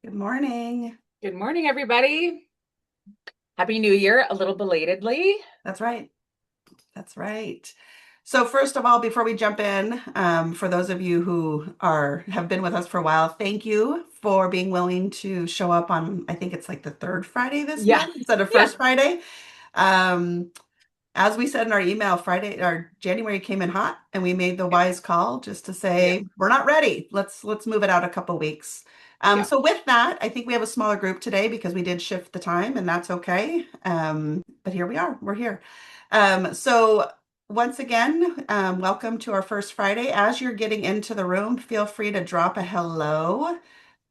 Good morning. Good morning, everybody. Happy New Year, a little belatedly. That's right. That's right. So first of all, before we jump in, for those of you who have been with us for a while, thank you for being willing to show up on, I think it's like the third Friday this Yeah, month instead of yeah, first Friday. Um, as we said in our email, Friday or January came in hot, and we made the yep, wise call just to yep, say we're not ready. Let's move it out a couple weeks. yep. So with that, I think we have a smaller group today because we did shift the time, and that's okay. But here we are. We're here. So once again, welcome to our first Friday. As you're getting into the room, feel free to drop a hello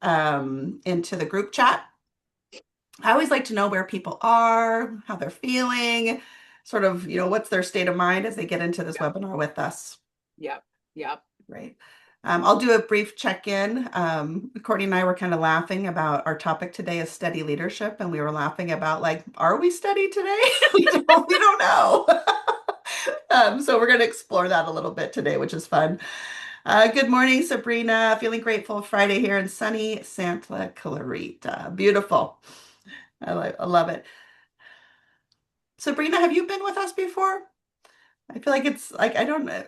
into the group chat. I always like to know where people are, how they're feeling, sort of, what's their state of mind as they get into this Yep, webinar with us. yep, yep. Right. I'll do a brief check-in. Courtney and I were kind of laughing about our topic today is steady leadership, and we were laughing about like, are we steady today? We don't know. So we're going to explore that a little bit today, which is fun. Good morning, Sabrina. Feeling grateful Friday here in sunny Santa Clarita. Beautiful. I love it. Sabrina, have you been with us before? I feel like it's like I don't know.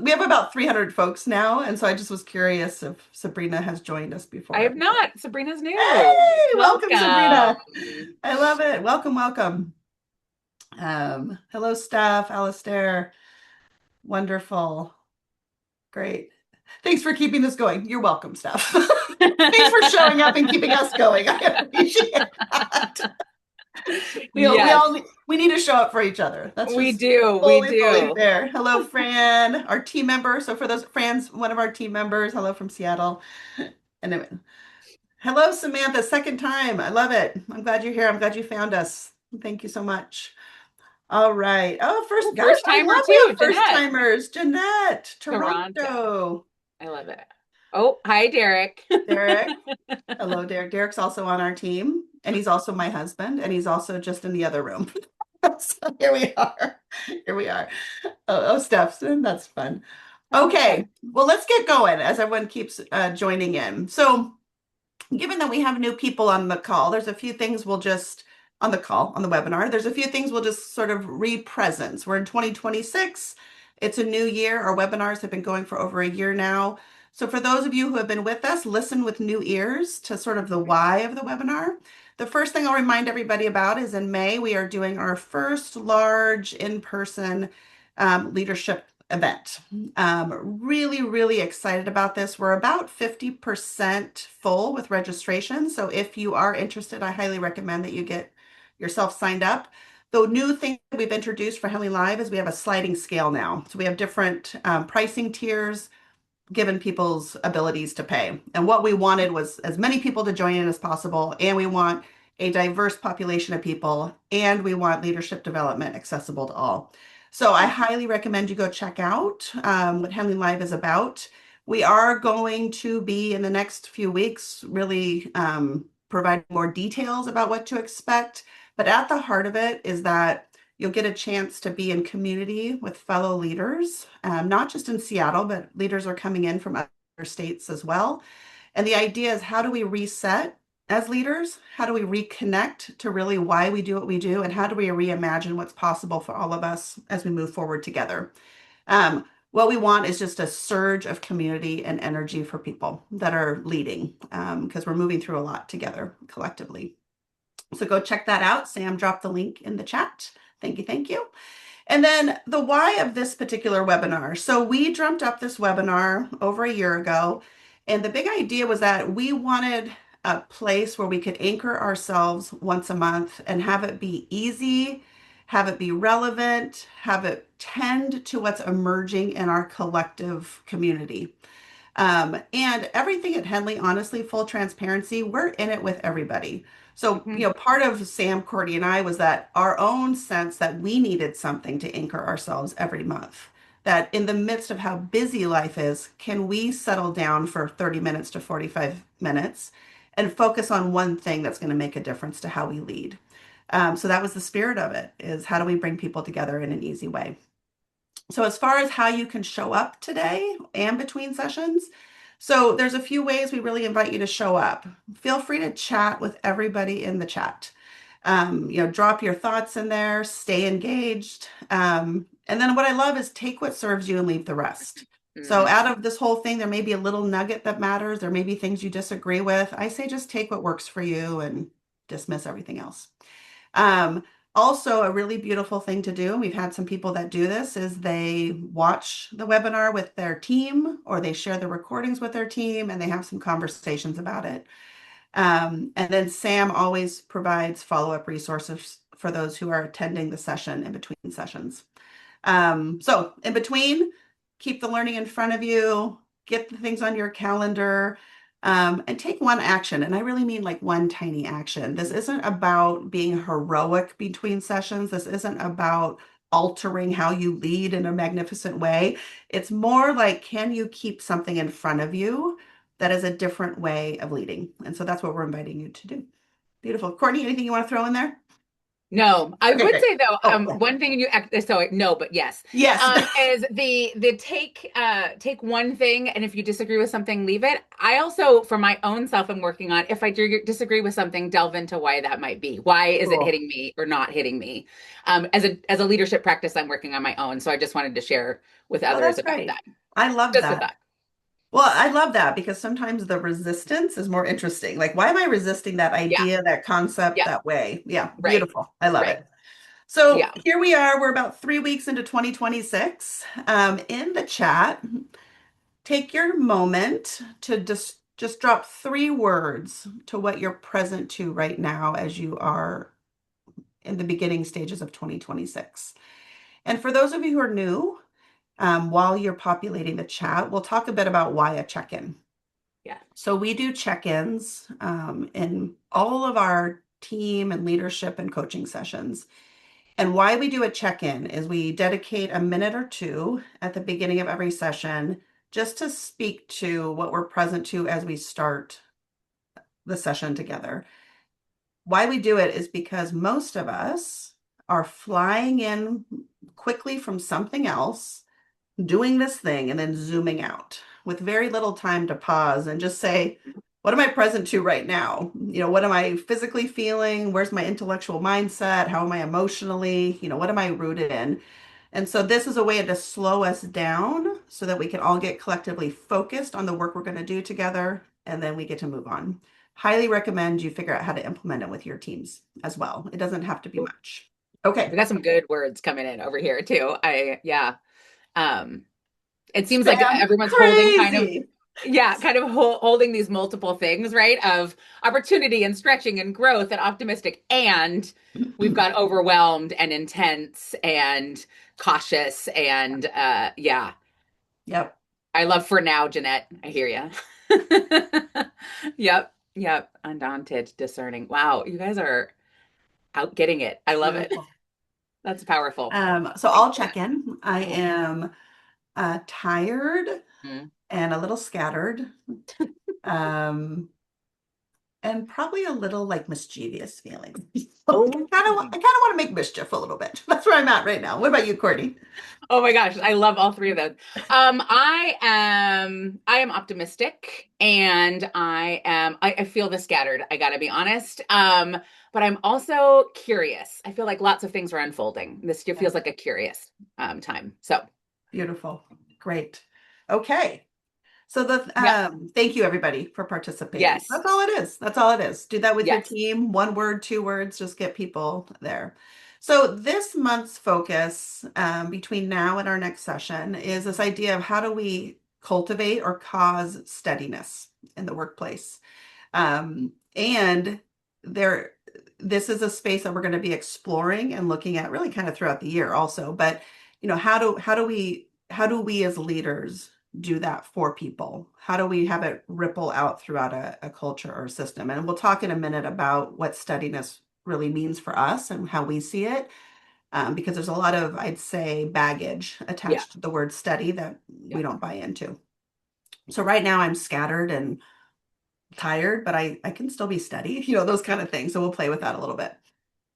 We have about 300 folks now, and so I just was curious if Sabrina has joined us I before. have not. Sabrina's new. Hey, welcome, Welcome. Sabrina. I love it. Welcome, welcome. Hello, Steph, Alistair. Wonderful. Great. Thanks for keeping this going. You're welcome, Steph. Thanks for showing up and keeping us going. I appreciate that. We Yes, all we need to show up for each other. That's we just do. We fully do. fair. Hello, Fran, our team member. So for those Fran's one of our team members. Hello from Seattle. And hello, Samantha. Second time. I love it. I'm glad you're here. I'm glad you found us. Thank you so much. All right. Oh, first, Oh, gosh, first I timer love we too, have first Jeanette. timers. Jeanette, Toronto. Toronto. I love it. Oh, hi, Derek. Derek. Hello, Derek. Derek's also on our team, and he's also my husband, and he's also just in the other room. So here we are. Here we are. Oh, Steph, that's fun. Okay. Okay, well, let's get going as everyone keeps joining in. So, given that we have new people on the call, there's a few things we'll just on the call, on the webinar, there's a few things we'll just sort of re-presence. We're in 2026. It's a new year. Our webinars have been going for over a year now. So for those of you who have been with us, listen with new ears to sort of the why of the webinar. The first thing I'll remind everybody about is in May, we are doing our first large in-person leadership event. Really, really excited about this. We're about 50% full with registration. So if you are interested, I highly recommend that you get yourself signed up. The new thing that we've introduced for Henley Live is we have a sliding scale now. So we have different pricing tiers given people's abilities to pay. And what we wanted was as many people to join in as possible. And we want a diverse population of people. And we want leadership development accessible to all. So I highly recommend you go check out what Henley Live is about. We are going to be in the next few weeks really provide more details about what to expect. But at the heart of it is that you'll get a chance to be in community with fellow leaders, not just in Seattle, but leaders are coming in from other states as well. And the idea is how do we reset as leaders? How do we reconnect to really why we do what we do? And how do we reimagine what's possible for all of us as we move forward together? What we want is just a surge of community and energy for people that are leading because we're moving through a lot together collectively. So go check that out. Sam dropped the link in the chat. Thank you. Thank you. And then the why of this particular webinar. So we dreamt up this webinar over a year ago. And the big idea was that we wanted a place where we could anchor ourselves once a month and have it be easy, have it be relevant, have it tend to what's emerging in our collective community. And everything at Henley, honestly, full transparency, we're in it with everybody. So, Mhm. part of Sam, Courtney, and I was that our own sense that we needed something to anchor ourselves every month. That in the midst of how busy life is, can we settle down for 30 minutes to 45 minutes and focus on one thing that's going to make a difference to how we lead? So that was the spirit of it, is how do we bring people together in an easy way? So as far as how you can show up today and between sessions, So there's a few ways we really invite you to show up. Feel free to chat with everybody in the chat. Drop your thoughts in there, stay engaged. And then what I love is take what serves you and leave the rest. So Hmm. out of this whole thing, there may be a little nugget that matters. There may be things you disagree with. I say just take what works for you and dismiss everything else. Um, Also, a really beautiful thing to do, and we've had some people that do this, is they watch the webinar with their team or they share the recordings with their team and they have some conversations about it. And then Sam always provides follow-up resources for those who are attending the session in between sessions. So in between, keep the learning in front of you, get the things on your calendar, and take one action. And I really mean like one tiny action. This isn't about being heroic between sessions. This isn't about altering how you lead in a magnificent way. It's more like, can you keep something in front of you that is a different way of leading? And so that's what we're inviting you to do. Beautiful. Courtney, anything you want to throw in there? No, I Okay, would great. say though, Oh, yeah. one thing so no, but yes, Yes. is the take one thing, and if you disagree with something, leave it. I also, for my own self, am working on if I do disagree with something, delve into why that might be. Why is it Cool. hitting me or not hitting me? As a leadership practice, I'm working on my own, so I just wanted to share with Oh, others that's about great. that. I love Just a that. thought. Well, I love that because sometimes the resistance is more interesting. Like, why am I resisting that Yeah, idea, that concept, yeah, that way? Yeah, right, beautiful. I love right. it. So Yeah, here we are. We're about 3 weeks into 2026. In the chat, take your moment to just drop 3 words to what you're present to right now as you are in the beginning stages of 2026. And for those of you who are new, while you're populating the chat, we'll talk a bit about why a check-in. yeah, So we do check-ins in all of our team and leadership and coaching sessions. And why we do a check-in is we dedicate a minute or two at the beginning of every session just to speak to what we're present to as we start the session together. Why we do it is because most of us are flying in quickly from something else, doing this thing, and then zooming out with very little time to pause and just say, what am I present to right now? What am I physically feeling? Where's my intellectual mindset? How am I emotionally? What am I rooted in? And so this is a way to slow us down so that we can all get collectively focused on the work we're going to do together, and then we get to move on. Highly recommend you figure out how to implement it with your teams as well. It doesn't have to be much. we Okay. got some good words coming in over here too. Yeah. Um, it seems like Spam everyone's holding crazy. holding these multiple things, right? Of opportunity and stretching and growth and optimistic. And we've got overwhelmed and intense and cautious. And yeah, Yep. I love for now, Jeanette. I hear you. Yep. Yep. Undaunted, discerning. Wow. You guys are out getting it. I love it. Beautiful. That's powerful. So Thank I'll you for check in. I that. am tired Mhm. and a little scattered, um, and probably a little like mischievous feeling. So Oh. I kind of want to make mischief a little bit. That's where I'm at right now. What about you, Courtney? Oh my gosh, I love all three of those. I am optimistic and I feel the scattered, I gotta be honest. But I'm also curious. I feel like lots of things are unfolding. This year Yeah, feels like a curious time. So beautiful. Great. Okay. So yeah, thank you everybody for participating. yes, That's all it is. That's all it is. Do that with your yes, team. 1 word, 2 words, just get people there. So this month's focus between now and our next session is this idea of how do we cultivate or cause steadiness in the workplace. And there, this is a space that we're going to be exploring and looking at really kind of throughout the year also. But how do we as leaders do that for people? How do we have it ripple out throughout a culture or system? And we'll talk in a minute about what steadiness really means for us and how we see it. Because there's a lot of, I'd say, baggage yeah, attached to the word steady that yeah, we don't buy into. So right now I'm scattered and tired, but I can still be steady, those kind of things. So we'll play with that a little bit.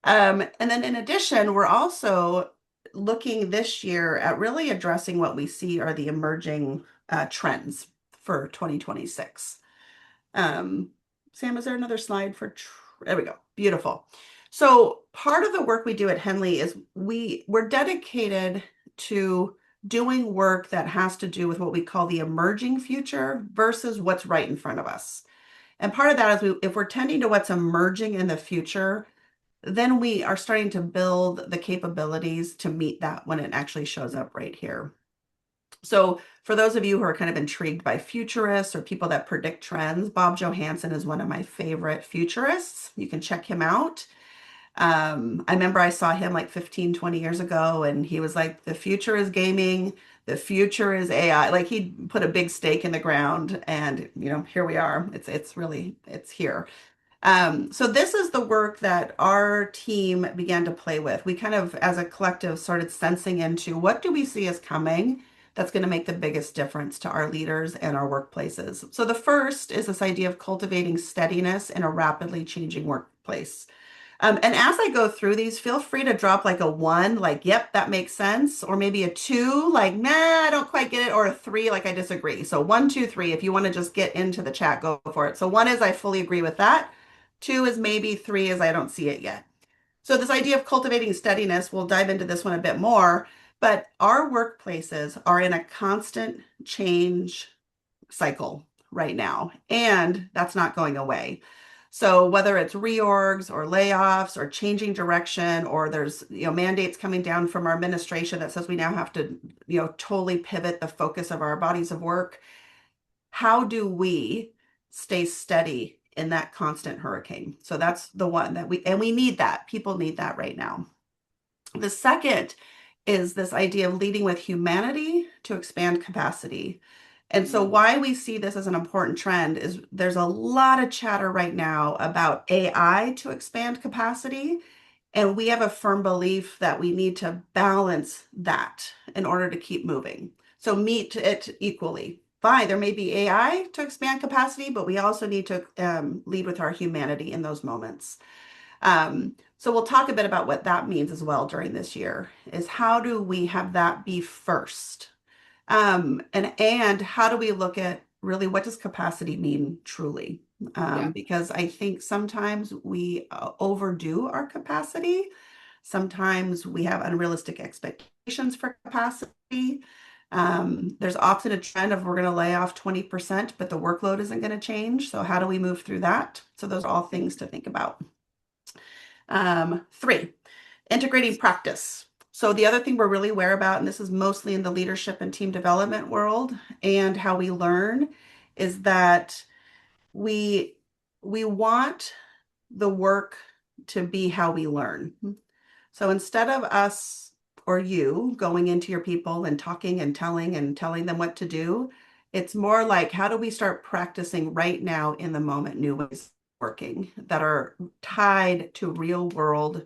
And then in addition, we're also looking this year at really addressing what we see are the emerging trends for 2026. Um, Sam, is there another slide for, there we go. Beautiful. So part of the work we do at Henley is we're dedicated to doing work that has to do with what we call the emerging future versus what's right in front of us. And part of that is if we're tending to what's emerging in the future, then we are starting to build the capabilities to meet that when it actually shows up right here. So for those of you who are kind of intrigued by futurists or people that predict trends, Bob Johansen is one of my favorite futurists. You can check him out. I remember I saw him like 15, 20 years ago, and he was like, the future is gaming, the future is AI. Like he put a big stake in the ground, and here we are. It's here. So this is the work that our team began to play with. We kind of, as a collective, started sensing into what do we see as coming that's going to make the biggest difference to our leaders and our workplaces. So the first is this idea of cultivating steadiness in a rapidly changing workplace. And as I go through these, feel free to drop like a one, like, yep, that makes sense. Or maybe a two, like, nah, I don't quite get it. Or a three, like, I disagree. So one, two, three, if you want to just get into the chat, go for it. So one is I fully agree with that. Two is maybe, three is I don't see it yet. So this idea of cultivating steadiness, we'll dive into this one a bit more, but our workplaces are in a constant change cycle right now, and that's not going away. So whether it's reorgs or layoffs or changing direction, or there's mandates coming down from our administration that says we now have to totally pivot the focus of our bodies of work, how do we stay steady in that constant hurricane? So that's the one that we need that. People need that right now. The second is this idea of leading with humanity to expand capacity. And so why we see this as an important trend is there's a lot of chatter right now about AI to expand capacity. And we have a firm belief that we need to balance that in order to keep moving. So meet it equally. Fine, there may be AI to expand capacity, but we also need to lead with our humanity in those moments. So we'll talk a bit about what that means as well during this year, is how do we have that be first? And how do we look at really what does capacity mean truly? Yeah. Because I think sometimes we overdo our capacity. Sometimes we have unrealistic expectations for capacity. There's often a trend of we're going to lay off 20%, but the workload isn't going to change. So how do we move through that? So those are all things to think about. Three, integrating practice. So the other thing we're really aware about, and this is mostly in the leadership and team development world and how we learn, is that we want the work to be how we learn. So instead of us or you going into your people and talking and telling them what to do, it's more like how do we start practicing right now in the moment new ways of working that are tied to real world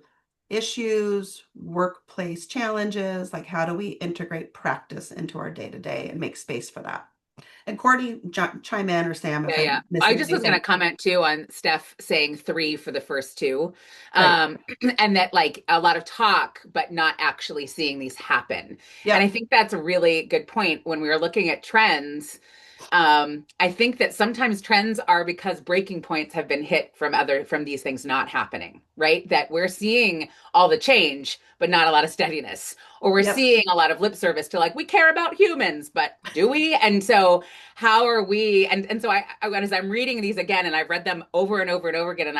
issues, workplace challenges, like how do we integrate practice into our day to day and make space for that? And Courtney, chime in, or Sam if Yeah, I'm yeah. I missing just was going to anything. comment too on Steph saying three for the first two. Right. Um, and that like a lot of talk, but not actually seeing these happen. And I Yep. think that's a really good point when we were looking at trends. I think that sometimes trends are because breaking points have been hit from these things not happening, right? That we're seeing all the change, but not a lot of steadiness. Or we're Yep. seeing a lot of lip service to like, we care about humans, but do we? And so how are we? And so as I'm reading these again, and I've read them over and over and over again, and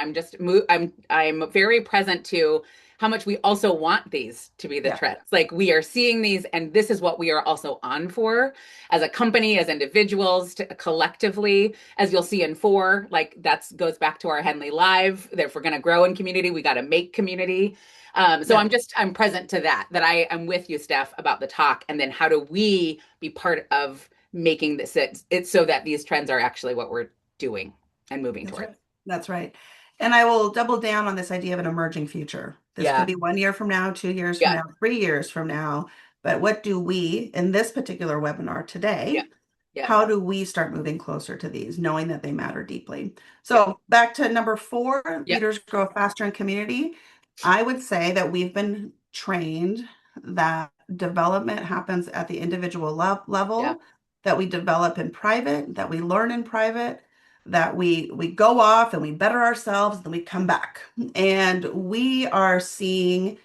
I'm very present to how much we also want these to be the Yep. trends. Like we are seeing these, and this is what we are also on for as a company, as individuals, collectively, as you'll see in four, like that goes back to our Henley Live, that if we're going to grow in community, we got to make community. So Yep. I'm present to that I am with you, Steph, about the talk. And then how do we be part of making this it's so that these trends are actually what we're doing and moving That's towards. right. That's right. And I will double down on this idea of an emerging future. This could Yeah. be 1 year from now, 2 years from Yeah. now, 3 years from now. But what do we, in this particular webinar Yeah. today, Yeah. how do we start moving closer to these, knowing that they matter deeply? Yeah. So back to number four, Yeah. leaders grow faster in community. I would say that we've been trained that development happens at the individual Yeah. level, that we develop in private, that we learn in private, that we go off and we better ourselves, then we come back. And we are seeing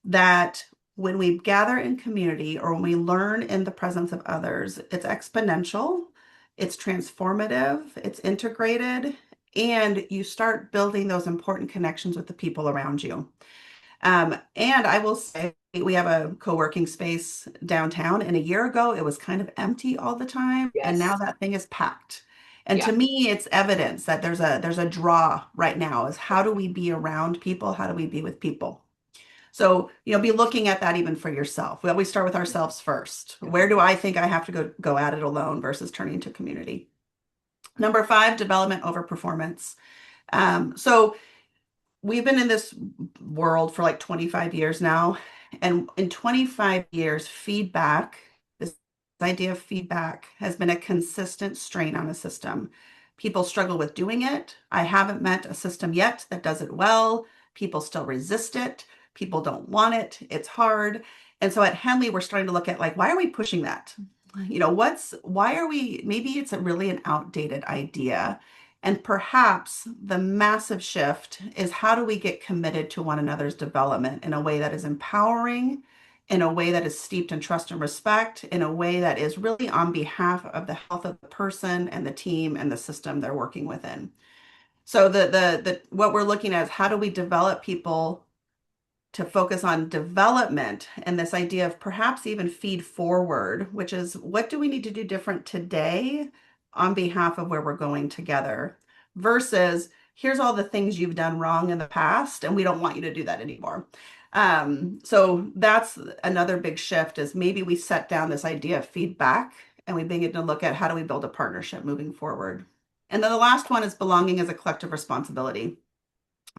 that when we gather in community or when we learn in the presence of others, it's exponential, it's transformative, it's integrated, and you start building those important connections with the people around you. And I will say we have a co-working space downtown, and a year ago it was kind of empty all the time, and now Yes. that thing is packed. And to Yeah. me, it's evidence that there's a draw right now is how do we be around people? How do we be with people? So, be looking at that even for yourself. We always start with ourselves first. Where do I think I have to go at it alone versus turning to community? Number five, development over performance. So we've been in this world for like 25 years now. And in 25 years, this idea of feedback has been a consistent strain on a system. People struggle with doing it. I haven't met a system yet that does it well. People still resist it. People don't want it. It's hard. And so at Henley, we're starting to look at like, why are we pushing that? Why are we, maybe it's really an outdated idea. And perhaps the massive shift is how do we get committed to one another's development in a way that is empowering, in a way that is steeped in trust and respect, in a way that is really on behalf of the health of the person and the team and the system they're working within. So the what we're looking at is how do we develop people to focus on development and this idea of perhaps even feed forward, which is what do we need to do different today on behalf of where we're going together versus here's all the things you've done wrong in the past and we don't want you to do that anymore. So that's another big shift is maybe we set down this idea of feedback and we begin to look at how do we build a partnership moving forward. And then the last one is belonging as a collective responsibility.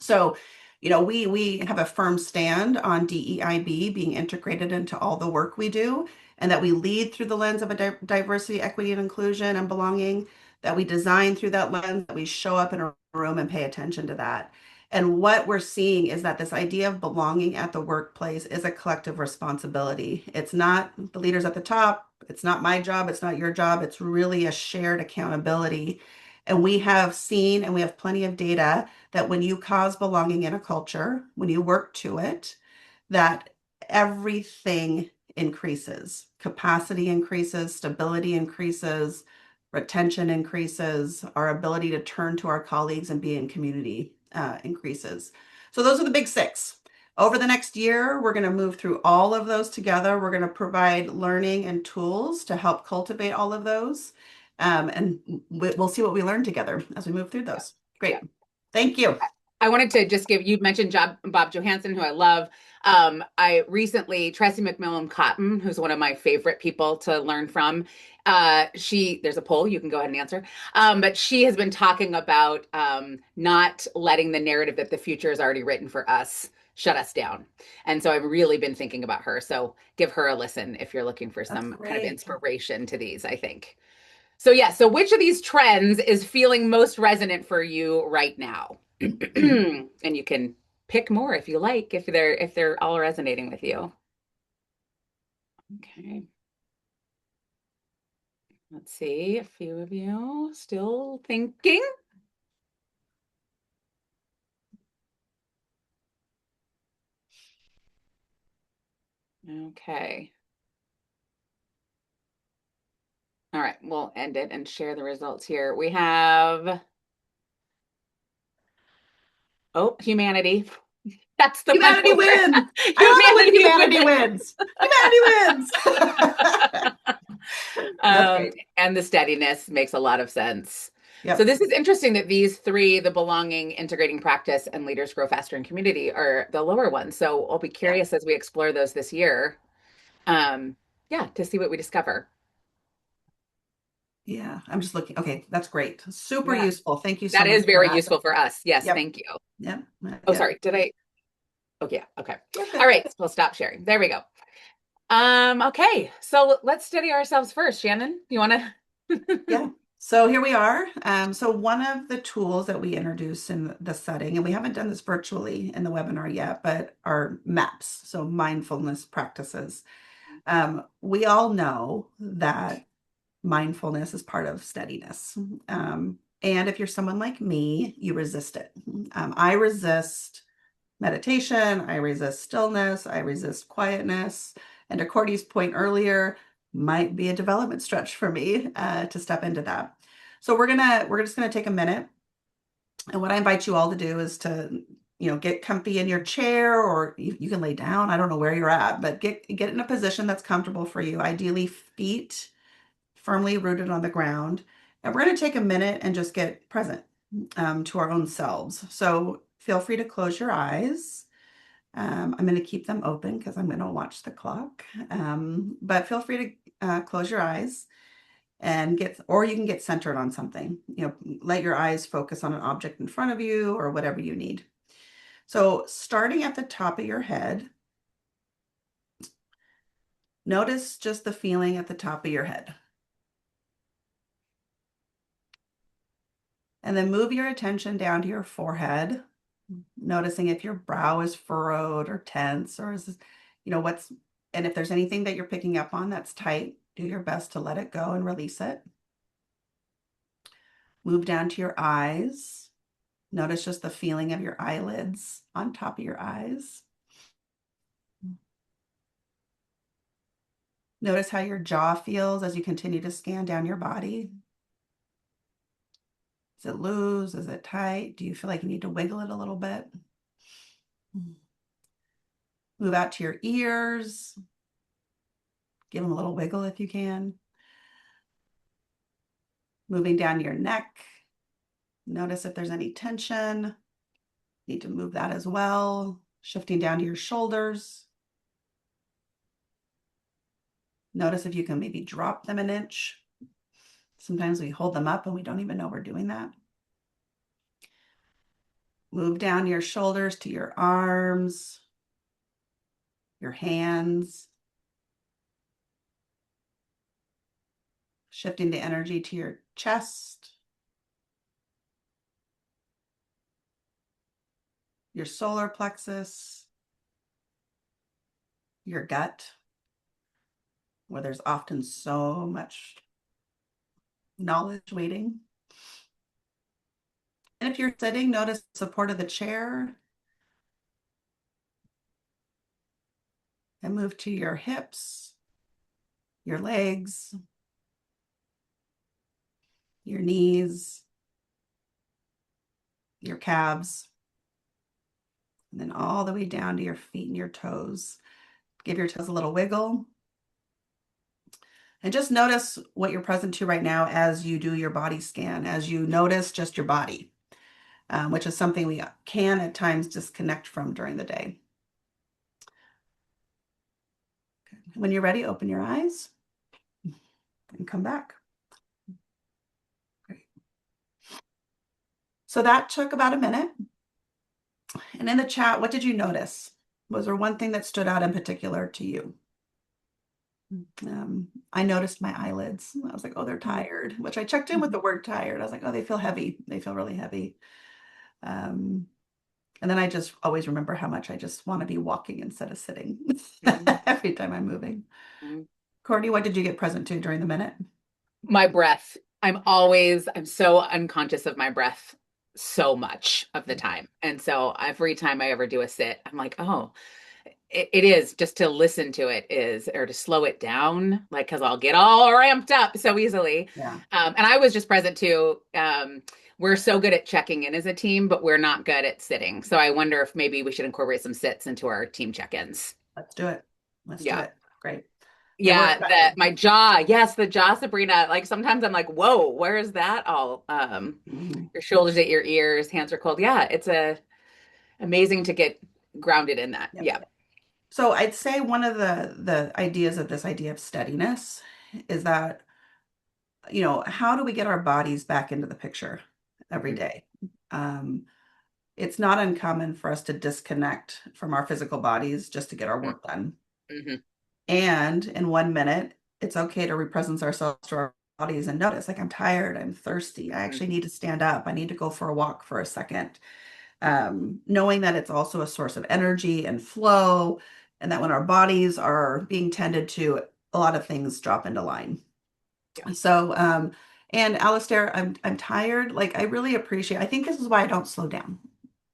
So, we have a firm stand on DEIB being integrated into all the work we do, and that we lead through the lens of a diversity, equity, and inclusion and belonging, that we design through that lens, that we show up in a room and pay attention to that. And what we're seeing is that this idea of belonging at the workplace is a collective responsibility. It's not the leaders at the top, it's not my job, it's not your job, it's really a shared accountability. And we have seen, and we have plenty of data that when you cause belonging in a culture, when you work to it, that everything increases. Capacity increases, stability increases, retention increases, our ability to turn to our colleagues and be in community increases. So those are the big six. Over the next year, we're going to move through all of those together. We're going to provide learning and tools to help cultivate all of those. And we'll see what we learn together as we move through Yeah. those. Great. Yeah. Thank you. I wanted to just give you mentioned Bob Johansson, who I love. I recently, Tracy McMillan Cotton, who's one of my favorite people to learn from. There's a poll, you can go ahead and answer. But she has been talking about not letting the narrative that the future is already written for us shut us down. And so I've really been thinking about her. So give her a listen if you're looking for That's some kind of great. inspiration to these, I think. So yeah, so which of these trends is feeling most resonant for you right now? And you can pick more if you like, if they're all resonating with you. Okay. Let's see, a few of you still thinking. Okay. All right, we'll end it and share the results here. We have, oh, humanity. That's the one Humanity wins. I love it when humanity humanity wins. Humanity wins. That's great. And the steadiness makes a lot of sense. So Yep. this is interesting that these three, the belonging, integrating practice, and leaders grow faster in community, are the lower ones. So I'll be Yeah. curious as we explore those this year. Yeah, to see what we discover. Yeah. I'm just looking. Okay. That's great. Super Yeah, useful. Thank you so that much is for very that. useful for us. Yes, Yep. thank you. Yep. Oh, Yep. sorry. Did I? Oh, yeah. Okay. You're All good. right. So we'll stop sharing. There we go. Okay. So let's steady ourselves first. Shannon, you want Yeah. to? So here we are. So one of the tools that we introduced in the setting, and we haven't done this virtually in the webinar yet, but are MAPS, so mindfulness practices. We all know that mindfulness is part of steadiness. And if you're someone like me, you resist it. I resist meditation, I resist stillness, I resist quietness. And to Courtney's point earlier, might be a development stretch for me to step into that. So we're just gonna take a minute. And what I invite you all to do is to, get comfy in your chair, or you can lay down. I don't know where you're at, but get in a position that's comfortable for you. Ideally, feet firmly rooted on the ground. And we're going to take a minute and just get present to our own selves. So feel free to close your eyes. I'm going to keep them open because I'm going to watch the clock. But feel free to close your eyes and or you can get centered on something. Let your eyes focus on an object in front of you or whatever you need. So starting at the top of your head, notice just the feeling at the top of your head. And then move your attention down to your forehead, noticing if your brow is furrowed or tense, or and if there's anything that you're picking up on that's tight, do your best to let it go and release it. Move down to your eyes. Notice just the feeling of your eyelids on top of your eyes. Notice how your jaw feels as you continue to scan down your body. Is it loose? Is it tight? Do you feel like you need to wiggle it a little bit? Move out to your ears. Give them a little wiggle if you can. Moving down your neck. Notice if there's any tension. Need to move that as well. Shifting down to your shoulders. Notice if you can maybe drop them an inch. Sometimes we hold them up and we don't even know we're doing that. Move down your shoulders to your arms, your hands. Shifting the energy to your chest, your solar plexus, your gut, where there's often so much knowledge waiting. And if you're sitting, notice the support of the chair. And move to your hips, your legs, your knees, your calves, and then all the way down to your feet and your toes. Give your toes a little wiggle. And just notice what you're present to right now as you do your body scan, as you notice just your body, which is something we can at times disconnect from during the day. When you're ready, open your eyes and come back. Great. So that took about a minute. And in the chat, what did you notice? Was there one thing that stood out in particular to you? I noticed my eyelids. I was like, oh, they're tired, which I checked in with the word tired. I was like, oh, they feel heavy. They feel really heavy. And then I just always remember how much I just want to be walking instead of sitting every time I'm moving. Courtney, what did you get present to during the minute? My breath. I'm so unconscious of my breath so much of the time. And so every time I ever do a sit, I'm like, oh, it is just to listen to it or to slow it down, like, because I'll get all ramped up so easily. Yeah. And I was just present to, we're so good at checking in as a team, but we're not good at sitting. So I wonder if maybe we should incorporate some sits into our team check-ins. Let's do it. Let's do it. Great. Yeah, my jaw. Yes, the jaw, Sabrina. Like sometimes I'm like, whoa, where is that all? Your shoulders at your ears, hands are cold. Yeah, it's amazing to get grounded in that. Yep. Yeah. So I'd say one of the ideas of this idea of steadiness is that, how do we get our bodies back into the picture every day? It's not uncommon for us to disconnect from our physical bodies just to get our work done. And in 1 minute, it's okay to represent ourselves to our bodies and notice, like, I'm tired, I'm thirsty, I actually need to stand up, I need to go for a walk for a second. Knowing that it's also a source of energy and flow, and that when our bodies are being tended to, a lot of things drop into line. Yeah. So, and Alistair, I'm tired. Like I really appreciate, I think this is why I don't slow down.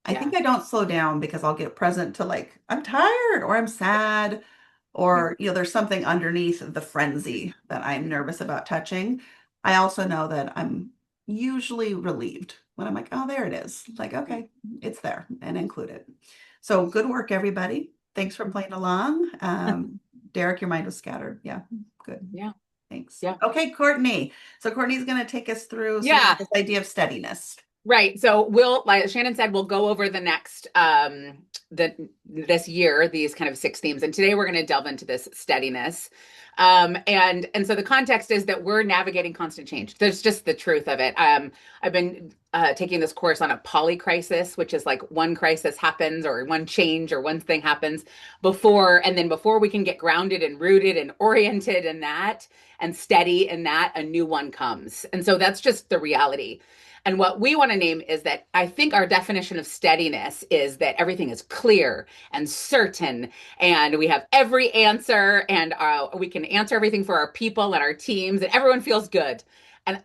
I Yeah. think I don't slow down because I'll get present to like, I'm tired or I'm sad Yeah. or, there's something underneath the frenzy that I'm nervous about touching. I also know that I'm usually relieved when I'm like, oh, there it is. Like, Yeah. okay, it's there and include it. So good work, everybody. Thanks for playing along. Derek, your mind was scattered. Yeah, good. Yeah. Thanks. Yeah. Okay, Courtney. So Courtney's going to take us through sort of Yeah. this idea of steadiness. Right. So we'll, like Shannon said, we'll go over the next this year, these kind of six themes. And today we're going to delve into this steadiness. And so the context is that we're navigating constant change. There's just the truth of it. I've been taking this course on a polycrisis, which is like one crisis happens or one change or one thing happens and then before we can get grounded and rooted and oriented in that and steady in that, a new one comes. And so that's just the reality. And what we want to name is that I think our definition of steadiness is that everything is clear and certain, and we have every answer, and we can answer everything for our people and our teams, and everyone feels good. And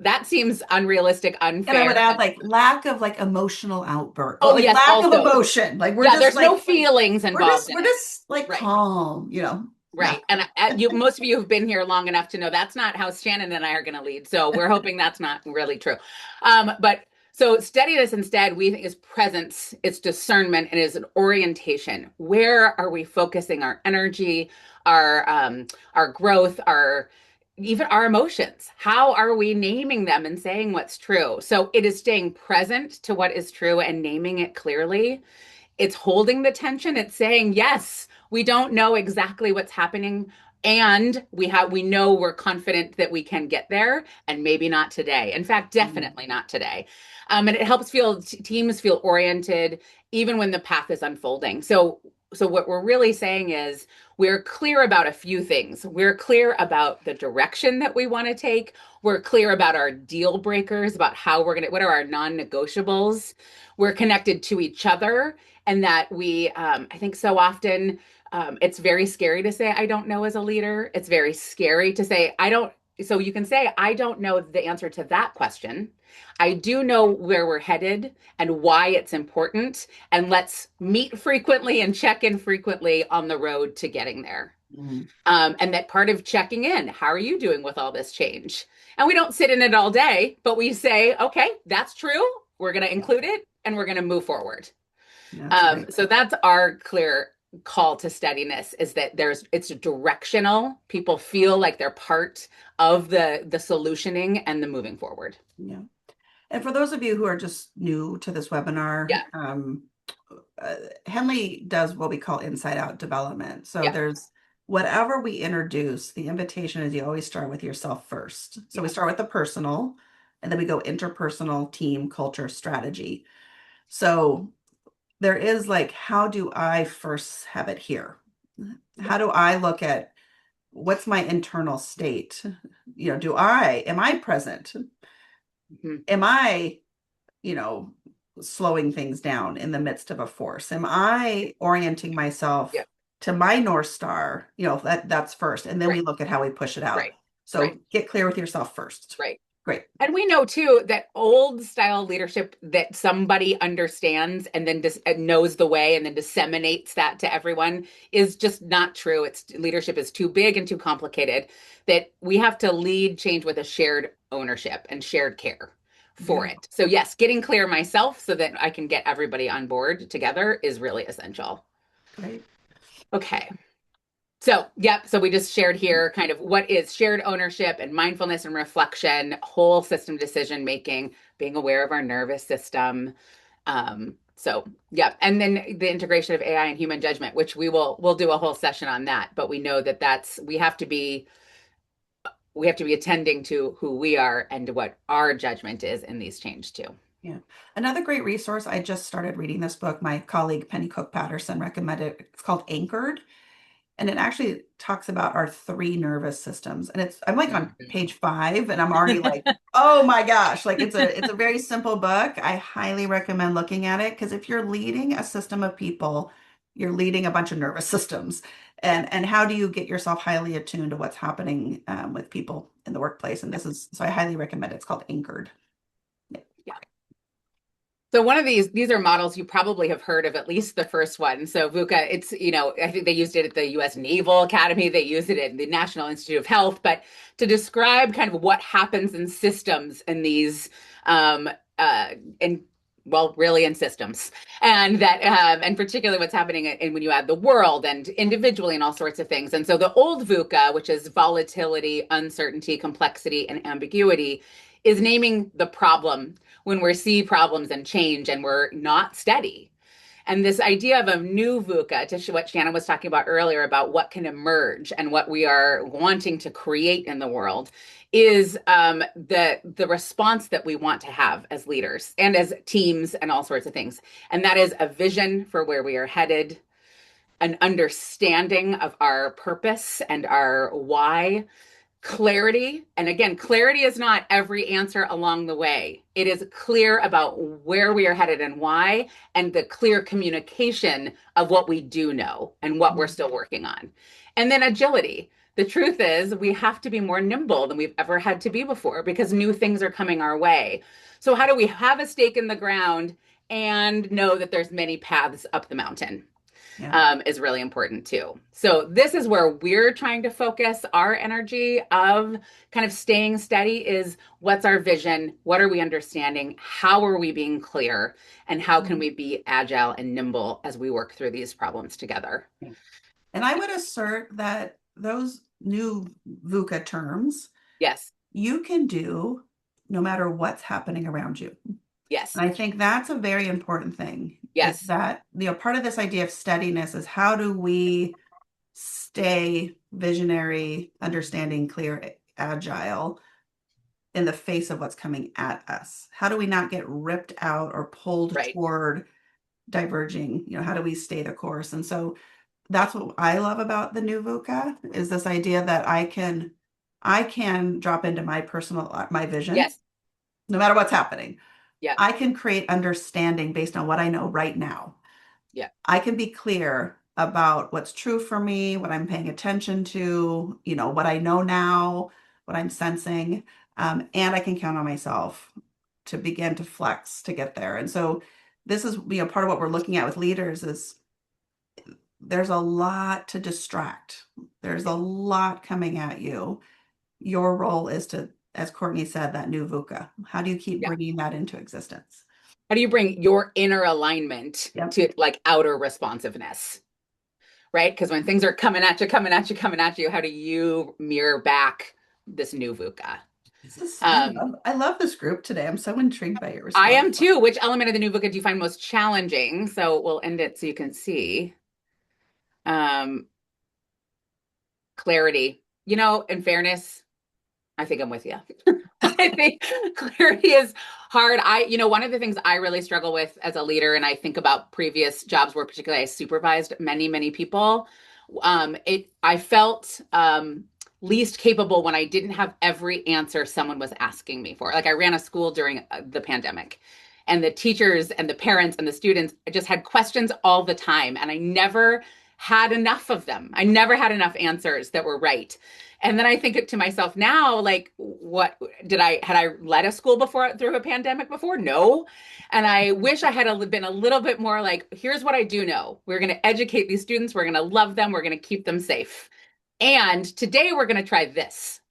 that seems unrealistic, And I would unfair. add like lack of like emotional outburst, Oh, like yes, lack of also. emotion. Like we're Yeah, just there's no like feelings we're involved just in we're it. just like Right. calm. No. Right. And most of you have been here long enough to know that's not how Shannon and I are going to lead. So we're hoping that's not really true. But so steadiness instead, we think is presence, it's discernment, and is an orientation. Where are we focusing our energy, our growth, even our emotions? How are we naming them and saying what's true? So it is staying present to what is true and naming it clearly. It's holding the tension. It's saying, yes, we don't know exactly what's happening. And we know we're confident that we can get there, and maybe not today. In fact, Mhm. definitely not today. And it helps teams feel oriented even when the path is unfolding. So what we're really saying is we're clear about a few things. We're clear about the direction that we want to take. We're clear about our deal breakers, about what are our non-negotiables. We're connected to each other, and that I think so often it's very scary to say I don't know as a leader. It's very scary to say I don't. So you can say I don't know the answer to that question. I do know where we're headed and why it's important, and let's meet frequently and check in frequently on the road to getting there. Mhm. And that part of checking in, how are you doing with all this change? And we don't sit in it all day, but we say, okay, that's true. We're going to Yeah, include it and we're going to move forward. that's right. So that's our clear call to steadiness, is that it's directional. People feel like they're part of the solutioning and the moving forward. Yeah. And for those of you who are just new to this webinar, Yeah. uh, Henley does what we call inside out development. So Yeah. there's whatever we introduce, the invitation is you always start with yourself first. So we Yeah. start with the personal, and then we go interpersonal, team, culture, strategy. So there is like, how do I first have it here? Yeah. How do I look at what's my internal state? Am I present? Mhm. Am I you know, slowing things down in the midst of a force? Am I orienting Yeah. myself to my North Star? That's first. And then we Right. look at how we push it out. Right. So Right. get clear with yourself first. Right. Great. And we know too that old style leadership that somebody understands and then just knows the way and then disseminates that to everyone is just not true. It's leadership is too big and too complicated, that we have to lead change with a shared ownership and shared care for Yeah, it. So yes, getting clear myself so that I can get everybody on board together is really essential. great. Okay. So, yep. So we just shared here kind of what is shared ownership and mindfulness and reflection, whole system decision making, being aware of our nervous system. So, yep. And then the integration of AI and human judgment, which we'll do a whole session on that. But we know that we have to be attending to who we are and what our judgment is in these change too. Yeah. Another great resource, I just started reading this book. My colleague Penny Cook Patterson recommended it. It's called Anchored. And it actually talks about our three nervous systems. And I'm like on page 5 and I'm already like, oh my gosh, like it's a very simple book. I highly recommend looking at it because if you're leading a system of people, you're leading a bunch of nervous systems. And how do you get yourself highly attuned to what's happening with people in the workplace? And this is, so I highly recommend it. It's called Anchored. Yeah. Yeah. So one of these are models you probably have heard of, at least the first one. So VUCA, it's, I think they used it at the US Naval Academy, they used it at the National Institute of Health, but to describe kind of what happens in systems in these in well, really in systems, and that and particularly what's happening when you add the world and individually and all sorts of things. And so the old VUCA, which is volatility, uncertainty, complexity, and ambiguity, is naming the problem when we see problems and change and we're not steady. And this idea of a new VUCA, to what Shannon was talking about earlier about what can emerge and what we are wanting to create in the world, is the response that we want to have as leaders and as teams and all sorts of things. And that is a vision for where we are headed, an understanding of our purpose and our why, clarity. And again, clarity is not every answer along the way. It is clear about where we are headed and why, and the clear communication of what we do know and what we're still working on. And then agility. The truth is, we have to be more nimble than we've ever had to be before because new things are coming our way. So how do we have a stake in the ground and know that there's many paths up the mountain? Is really important too. So this is where we're trying to focus our energy of kind of staying steady is what's our vision? What are we understanding? How are we being clear? And how can we be agile and nimble as we work through these problems together? And I would assert that those new VUCA terms, Yes. you can do no matter what's happening around you. Yes. And I think that's a very important thing. Yes. Is that, part of this idea of steadiness is how do we stay visionary, understanding, clear, agile in the face of what's coming at us? How do we not get ripped out or pulled Right. toward diverging? How do we stay the course? And so that's what I love about the new VUCA is this idea that I can drop into my vision. Yes. No matter what's happening. Yeah. I can create understanding based on what I know right now. Yeah. I can be clear about what's true for me, what I'm paying attention to, what I know now, what I'm sensing, and I can count on myself to begin to flex to get there. And so this is, part of what we're looking at with leaders is there's a lot to distract. There's a lot coming at you. Your role is to, as Courtney said, that new VUCA. How do you keep bringing that into existence? How do you bring your inner alignment to like outer responsiveness? Right? Because when things are coming at you, how do you mirror back this new VUCA? I love this group today. I'm so intrigued by your response. I am too. Which element of the new VUCA do you find most challenging? So we'll end it so you can see. Clarity. In fairness, I think I'm with you. I think clarity is hard. One of the things I really struggle with as a leader, and I think about previous jobs where particularly I supervised many, many people, I felt least capable when I didn't have every answer someone was asking me for. Like I ran a school during the pandemic, and the teachers and the parents and the students just had questions all the time, and I never had enough of them. I never had enough answers that were right. And then I think to myself now, like, what had I led a school through a pandemic before? No. And I wish I had been a little bit more like, here's what I do know. We're going to educate these students. We're going to love them. We're going to keep them safe. And today we're going to try this.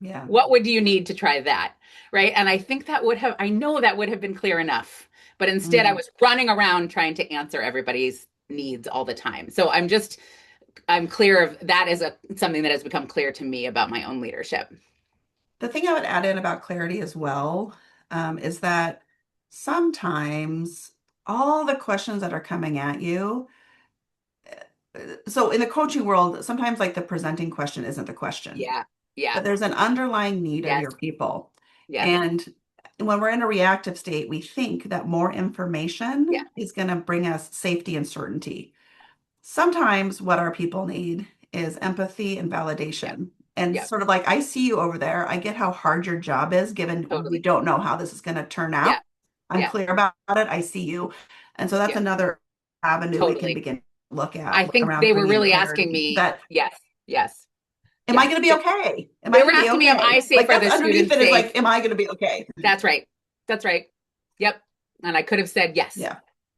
Yeah. What would you need to try that? Right. And I think I know that would have been clear enough. But instead I was running around trying to answer everybody's needs all the time. So I'm clear of that as something that has become clear to me about my own leadership. The thing I would add in about clarity as well is that sometimes all the questions that are coming at you, so in the coaching world, sometimes like the presenting question isn't the question. Yeah. Yeah. But there's an underlying need of your people. Yes. And when we're in a reactive state, we think that more information is going to bring us safety and certainty. Sometimes what our people need is empathy and validation. And sort of like, I see you over there. I get how hard your job is, given we don't know how this is going to turn out. I'm clear about it. I see you. And so that's another avenue we can begin look I at think around they were bringing really asking clarity? me, That yes, yes, am I yes. going to be okay? Am I They going were to be asking me, am I okay? safe? Like Are that's the underneath students it is safe? like, am I going to be okay? That's right. That's right. Yep. And I could have said yes. Yeah,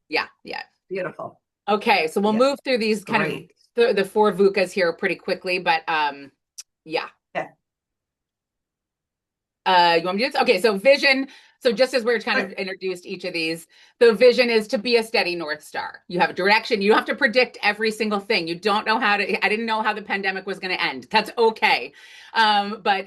Yeah, yeah. beautiful. Okay, so we'll Yeah, move through these kind of great. the four VUCAs here pretty quickly, but yeah. Okay, You want me to do this? Okay, so vision. So just as we're kind of great. introduced each of these, the vision is to be a steady North Star. You have a direction. You don't have to predict every single thing. You don't know how to, I didn't know how the pandemic was going to end. That's okay. But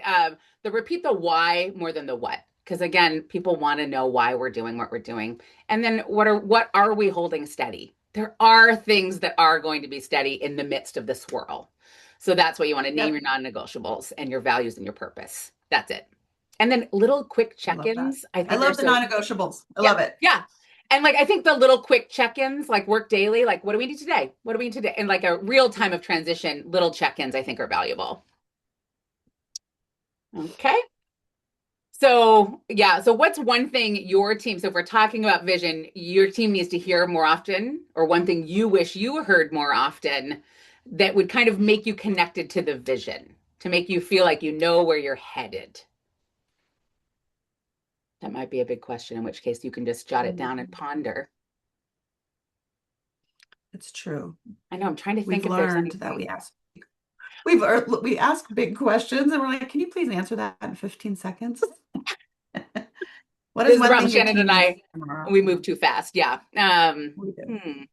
the repeat the why more than the what. Because again, people want to know why we're doing what we're doing. And then what are we holding steady? There are things that are going to be steady in the midst of the swirl. So that's what you want to name Yep, your non-negotiables and your values and your purpose. That's it. And then little quick I love that. check-ins, I I think are love the so, non-negotiables. I yeah, love it. yeah. And like, I think the little quick check-ins, like work daily, like, what do we need today? What do we need today? And like a real time of transition, little check-ins, I think are valuable. Okay. So, yeah. So, what's one thing your team, so if we're talking about vision, your team needs to hear more often, or one thing you wish you heard more often that would kind of make you connected to the vision, to make you feel like you know where you're headed? That might be a big question, in which case you can just jot it down and ponder. It's true. I know, I'm trying to We've think if there's learned that anything. we ask big questions and we're like, can you please answer that in 15 seconds? What is This is the one problem. thing your Shannon team and needs I, tomorrow? we move too fast. Yeah. We do.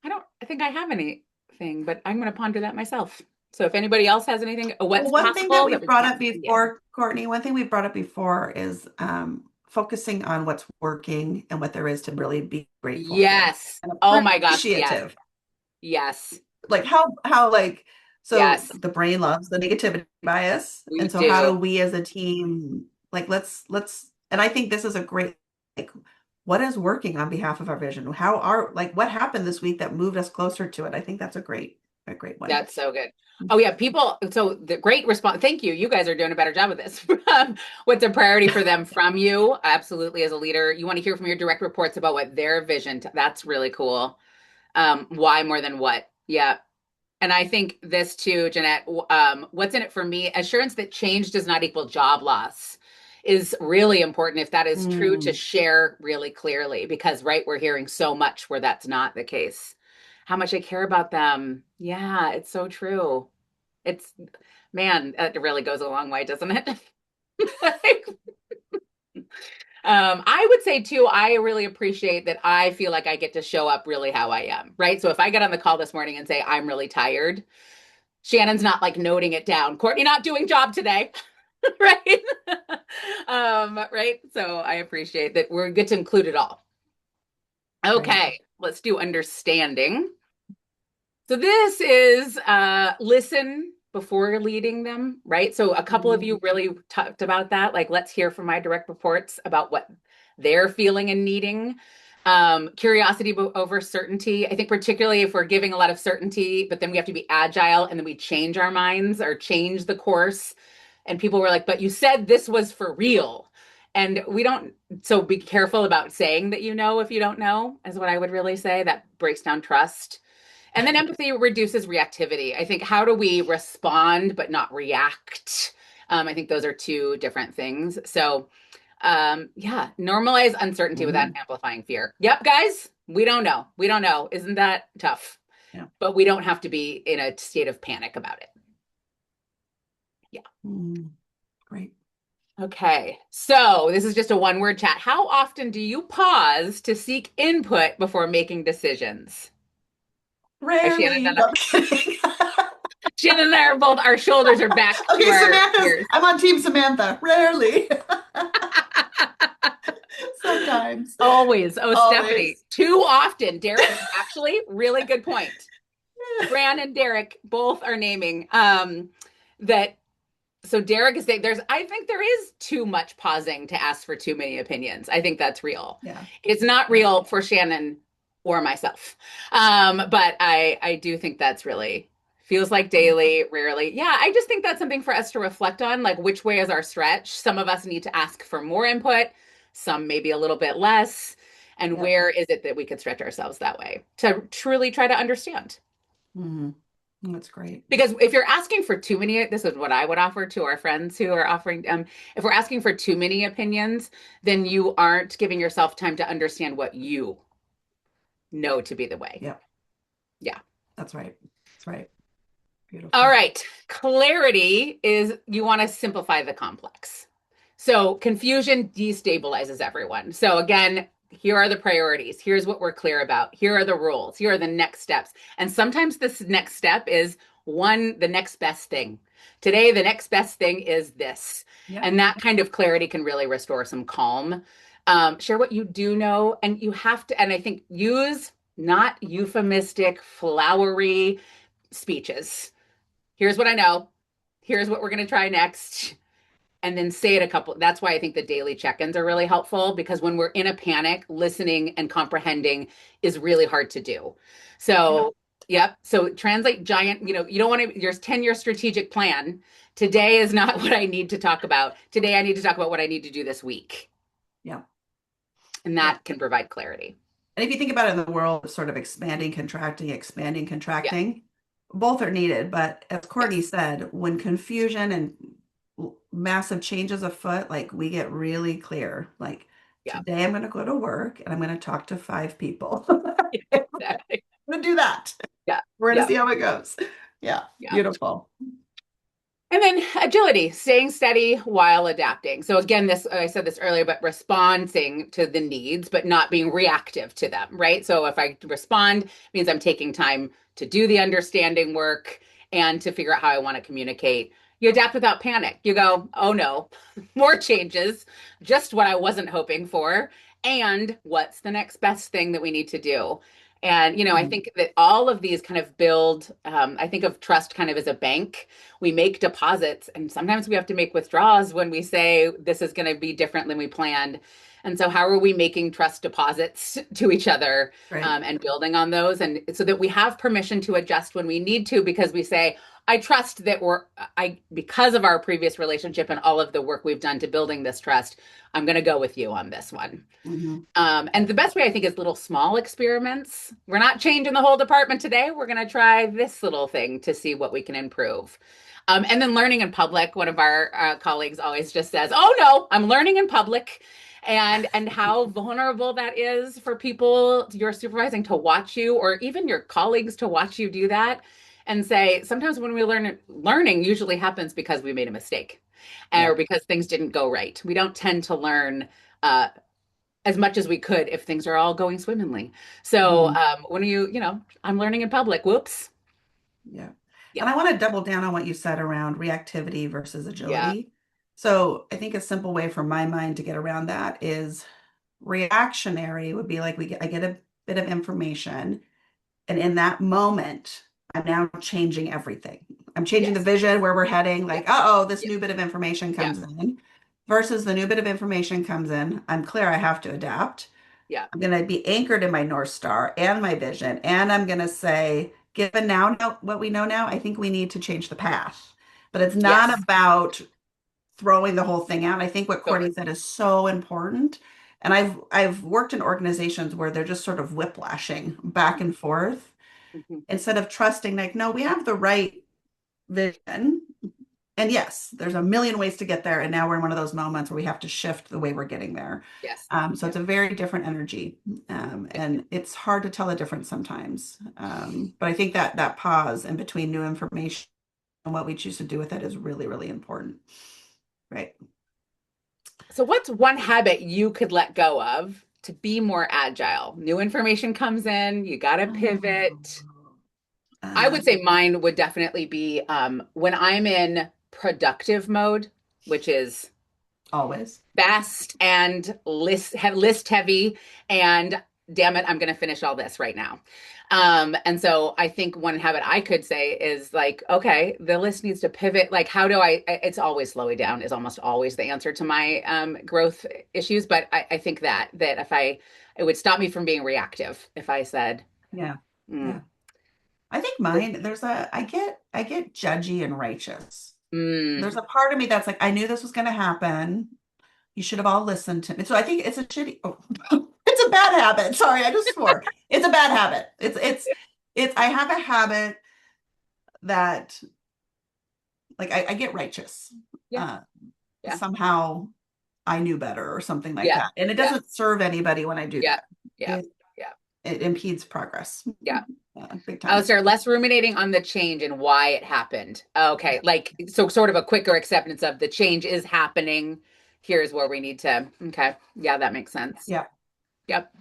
I don't I think I have anything, but I'm going to ponder that myself. So if anybody else has anything, Well, what's one thing that possible that we've we brought can't up see yet? before, Courtney, one thing we've brought up before is focusing on what's working and what there is to really be grateful for Yes. and Oh my gosh. Yes. appreciative. Yes. Like how like so Yes. the brain loves the negativity bias, We and so how do. do we as a team like let's and I think this is a great like what is working on behalf of our vision? How are like what happened this week that moved us closer to it? I think that's a great one. That's so good. Oh yeah, people. So the great response. Thank you. You guys are doing a better job of this. What's a priority for them from you? Absolutely, as a leader, you want to hear from your direct reports about what their vision. That's really cool. Why more than what? Yeah. And I think this too, Jeanette. What's in it for me? Assurance that change does not equal job loss is really important if that is true to Mm, share really clearly, because right, we're hearing so much where that's not the case. How much I care about them. Yeah, it's so true. It's man, it really goes a long way, doesn't it? Like, I would say too, I really appreciate that I feel like I get to show up really how I am, right? So if I get on the call this morning and say I'm really tired, Shannon's not like noting it down. Courtney not doing job today, right? Right. So I appreciate that we're good to include it all. right. Okay, let's do understanding. So this is listen before leading them, right? So a couple of you Mm, really talked about that. Like, let's hear from my direct reports about what they're feeling and needing. Curiosity over certainty. I think particularly if we're giving a lot of certainty, but then we have to be agile and then we change our minds or change the course. And people were like, but you said this was for real. And we don't, so be careful about saying that you know if you don't know, is what I would really say. That breaks down trust. And then empathy reduces reactivity. I think how do we respond but not react? I think those are two different things. So, yeah, normalize uncertainty without mhm. amplifying fear. Yep, guys, we don't know. We don't know. Isn't that tough? Yeah. But we don't have to be in a state of panic about it. Yeah. Mm, great. Okay. So this is just a one word chat. How often do you pause to seek input before making decisions? Shannon Rarely. and No, I'm kidding. Shannon and I are both, our shoulders are back to Okay, our Samantha's. ears. I'm on Team Samantha. Rarely. Sometimes. Always. Oh, Stephanie, Always. too often. Derek, actually, really good point. Fran and Derek both are naming that. So Derek is saying I think there is too much pausing to ask for too many opinions. I think that's real. Yeah. It's not Yeah. real for Shannon or myself. But I do think that's really feels like daily, rarely. Yeah, I just think that's something for us to reflect on, like which way is our stretch. Some of us need to ask for more input, some maybe a little bit less. And Yep. where is it that we could stretch ourselves that way to truly try to understand? Hmm. That's great. Because if you're asking for too many, this is what I would offer to our friends who are offering, if we're asking for too many opinions, then you aren't giving yourself time to understand what you know to be the way. Yep. Yeah. That's right. That's right. All Beautiful. right. Clarity is you want to simplify the complex. So confusion destabilizes everyone. So again, here are the priorities. Here's what we're clear about. Here are the rules. Here are the next steps. And sometimes this next step is the next best thing. Today, the next best thing is this. Yep. And that kind of clarity can really restore some calm. Share what you do know. And you have to, and I think use not euphemistic, flowery speeches. Here's what I know. Here's what we're going to try next. And then say it a couple. That's why I think the daily check-ins are really helpful, because when we're in a panic, listening and comprehending is really hard to do. Yep. So, yep. So translate giant, you don't want to, your 10-year strategic plan. Today is not what I need to talk about. Today, I need to talk about what I need to do this week. Yep. And Yep. that can provide clarity. And if you think about it in the world of sort of expanding, Yeah. contracting, both are needed. But as Courtney Yes. said, when confusion and massive changes afoot, like we get really clear, like Yeah. today I'm going to go to work and I'm going to talk to 5 people. Exactly. I'm going to do that. Yeah. We're going to Yeah. see how it goes. Yeah. Yeah. Beautiful. And then agility, staying steady while adapting. So again, this I said this earlier, but responding to the needs, but not being reactive to them, right? So if I respond, it means I'm taking time to do the understanding work and to figure out how I want to communicate. You adapt without panic. You go, oh no, more changes, just what I wasn't hoping for. And what's the next best thing that we need to do? And, I Mhm. think that all of these kind of build, I think of trust kind of as a bank. We make deposits and sometimes we have to make withdrawals when we say this is going to be different than we planned. And so, how are we making trust deposits to each other, Right. and building on those? And so that we have permission to adjust when we need to, because we say, I trust that because of our previous relationship and all of the work we've done to building this trust, I'm going to go with you on this one. Hmm. And the best way, I think, is little small experiments. We're not changing the whole department today. We're going to try this little thing to see what we can improve. And then learning in public. One of our colleagues always just says, "Oh no, I'm learning in public," and how vulnerable that is for people you're supervising to watch you, or even your colleagues to watch you do that. And say sometimes when we learning usually happens because we made a mistake, or Yep. because things didn't go right. We don't tend to learn. As much as we could if things are all going swimmingly. So Hmm. when I'm learning in public. Whoops. Yeah. And Yep. I want to double down on what you said around reactivity versus Yeah. agility. So I think a simple way for my mind to get around that is reactionary would be like I get a bit of information, and in that moment, I'm now changing everything. I'm changing the Yes. vision where we're heading, Yeah. like, uh-oh, this Yeah. new bit of information Yeah. comes in, versus the new bit of information comes in. I'm clear I have to adapt. Yeah. I'm going to be anchored in my North Star and my vision. And I'm going to say, given now what we know now, I think we need to change the path. But it's not Yes. about throwing the whole thing out. I think what Totally. Courtney said is so important. And I've worked in organizations where they're just sort of whiplashing back and forth Mhm. instead of trusting, like, no, we have the right vision. And yes, there's a million ways to get there. And now we're in one of those moments where we have to shift the way we're getting there. Yes. So Yeah. it's a very different energy. And it's hard to tell the difference sometimes. But I think that pause in between new information and what we choose to do with it is really, really important. Right. So what's one habit you could let go of to be more agile? New information comes in, you got to Oh, pivot. I would say um, mine would definitely be when I'm in productive mode, which is always. fast and list heavy, and damn it, I'm going to finish all this right now. And so I think one habit I could say is like, okay, the list needs to pivot. Like, how do it's always slowing down is almost always the answer to my growth issues. But I think that if it would stop me from being reactive if I said, Yeah. mm, Yeah. I think this, mine, I get judgy and righteous. mm, There's a part of me that's like, I knew this was going to happen. You should have all listened to me. So I think it's a a bad habit. Sorry, I just swore. It's a bad habit. It's I have a habit that like I get righteous. Yeah. Uh, Yeah. somehow I knew better or something like Yeah. that. And it Yeah. doesn't serve anybody when I do Yeah. that. Yeah. It Yeah. it impedes progress. Yeah. Big Oh, time. sir, less ruminating on the change and why it happened. Okay, Yeah. like so sort of a quicker acceptance of the change is happening. Here's where we need to. Okay. Yeah, that makes sense. Yeah. Yep.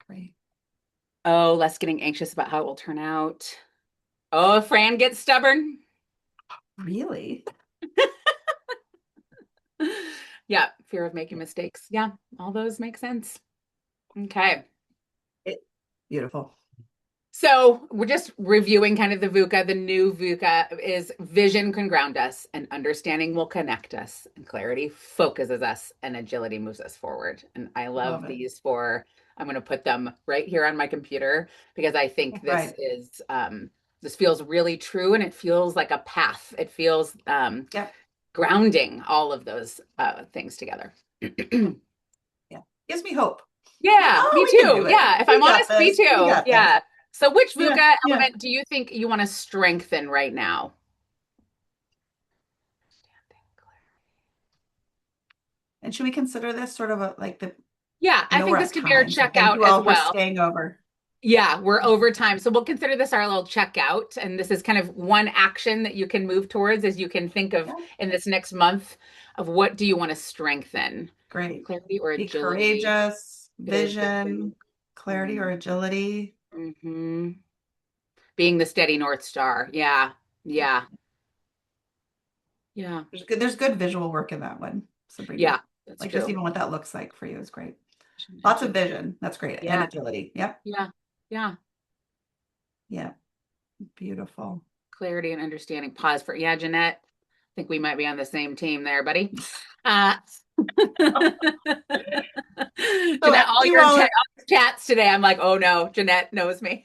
Great. Oh, less getting anxious about how it will turn out. Oh, if Fran gets stubborn. Really? Yeah, fear of making mistakes. Yeah, all those make sense. Okay. It, beautiful. So we're just reviewing kind of the VUCA. The new VUCA is vision can ground us, and understanding will connect us, and clarity focuses us, and agility moves us forward. And I Love love it. these four. I'm going to put them right here on my computer because I think this Right. is this feels really true, and it feels like a path. It feels Yep. grounding all of those things together. Yeah. Gives me hope. Like, Yeah, oh, me we can too. do it. Yeah, if I'm We got honest, me this. We too. got this. Yeah. So which Yeah. VUCA Yeah. element do you think you want to strengthen right now? And should we consider this sort of a like the Yeah, I I know we're think this at could be our time, so thank checkout you as all for well. staying over. Yeah, we're over time. So we'll consider this our little checkout. And this is kind of one action that you can move towards as you can think of Yeah. in this next month of what do you want to strengthen? Great. Clarity or Be agility? courageous, Vision. vision, clarity or agility. Mm-hmm. Being the steady North Star. Yeah. Yeah. Yeah. There's good visual work in that one, Sabrina. Yeah. That's Like just true. even what that looks like for you is great. Lots of vision. That's great. And Yeah. agility. Yep. Yeah. Yeah. Yeah. Beautiful. Clarity and understanding. Pause for, yeah, Jeanette. I think we might be on the same team there, buddy. Uh, So Jeanette, as you all all are your chats today, I'm like, oh no, Jeanette knows me.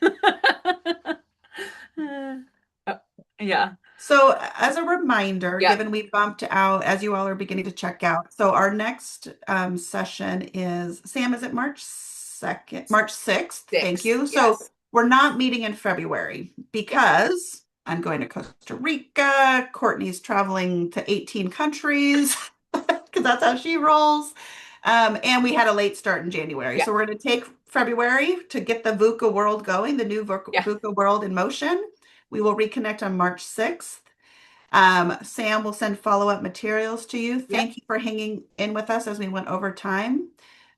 Oh, yeah. So, as a reminder, Yep. given we bumped out, as you all are beginning to check out, so our next session is, Sam, is it March 2nd, March 6th? Thank 6. you. So, Yes. we're not meeting in February Yep. because I'm going to Costa Rica. Courtney's traveling to 18 countries because that's how she rolls. And we had a late start in January. Yeah. So, we're going to take February to get the VUCA world going, the new Yeah. VUCA world in motion. We will reconnect on March 6th. Sam will send follow-up materials to you. Yep. Thank you for hanging in with us as we went over time.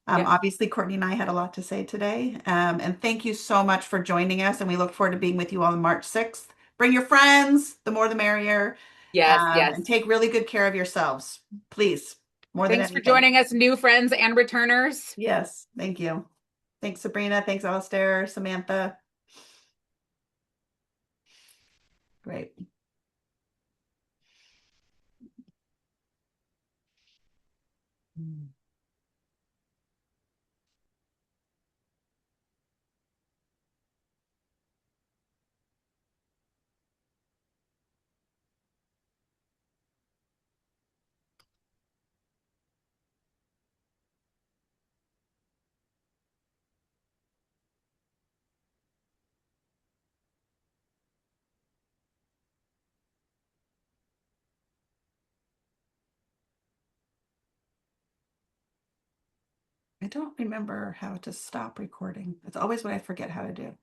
Yep. Obviously, Courtney and I had a lot to say today. And thank you so much for joining us. And we look forward to being with you on March 6th. Bring your friends, the more the merrier, Yes. Yes. and take really good care of yourselves, please, more than Thanks for anything. joining us, new friends and returners. Yes, thank you. Thanks, Sabrina. Thanks, Alistair, Samantha. Great. I don't remember how to stop recording. It's always what I forget how to do.